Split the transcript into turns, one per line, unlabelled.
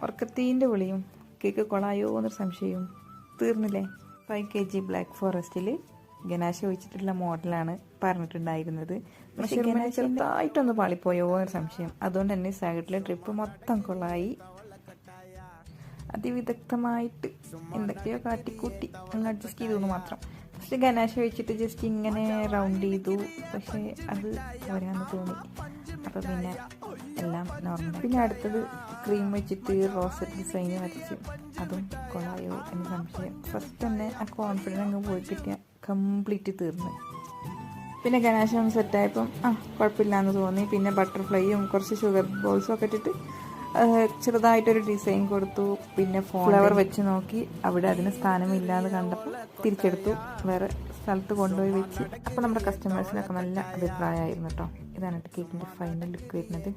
ഉറക്കത്തീൻ്റെ വിളിയും കേക്ക് കൊളായോ എന്നൊരു സംശയവും തീർന്നില്ലേ. 5 kg ബ്ലാക്ക് ഫോറസ്റ്റിൽ ഗനാശ ഒഴിച്ചിട്ടുള്ള മോഡലാണ് പറഞ്ഞിട്ടുണ്ടായിരുന്നത്. പക്ഷേ ചെറുതായിട്ടൊന്ന് പാളിപ്പോയോ എന്നൊരു സംശയം. അതുകൊണ്ട് തന്നെ സൈഡിലെ ട്രിപ്പ് മൊത്തം കൊളായി. അതിവിദഗ്ധമായിട്ട് എന്തൊക്കെയോ കാട്ടിക്കൂട്ടി ഒന്ന് അഡ്ജസ്റ്റ് ചെയ്തു മാത്രം. ഫസ്റ്റ് ഗനാശ വെച്ചിട്ട് ജസ്റ്റ് ഇങ്ങനെ റൗണ്ട് ചെയ്തു, പക്ഷേ അത് പോരാന്ന് തോന്നി. അപ്പോൾ പിന്നെ എല്ലാം നോർമൽ. പിന്നെ അടുത്തത് ക്രീം വെച്ചിട്ട് റോസറ്റ് ഡിസൈൻ വരച്ച്, അതും കൊള്ളായോ എന്ന് സംശയം. ഫസ്റ്റ് തന്നെ ആ കോൺഫിഡൻസ് അങ്ങ് പോയി കിട്ടിയാൽ കംപ്ലീറ്റ് തീർന്ന്. പിന്നെ ഗനാശം സെറ്റായപ്പം കുഴപ്പമില്ലാന്ന് തോന്നി. പിന്നെ ബട്ടർഫ്ലൈയും കുറച്ച് ഷുഗർ ബോൾസും ഒക്കെ ഇട്ടിട്ട് ചെറുതായിട്ടൊരു ഡിസൈൻ കൊടുത്തു. പിന്നെ ഫ്ലവർ വെച്ച് നോക്കി, അവിടെ അതിന് സ്ഥാനമില്ലാതെ കണ്ടപ്പോൾ തിരിച്ചെടുത്തു, വേറെ സ്ഥലത്ത് കൊണ്ടുപോയി വെച്ച്. അപ്പോൾ നമ്മുടെ കസ്റ്റമേഴ്സിനൊക്കെ നല്ല അഭിപ്രായമായിരുന്നു കേട്ടോ. ഇതാണ് കേക്കിൻ്റെ ഫൈനൽ ലുക്ക് വരുന്നത്.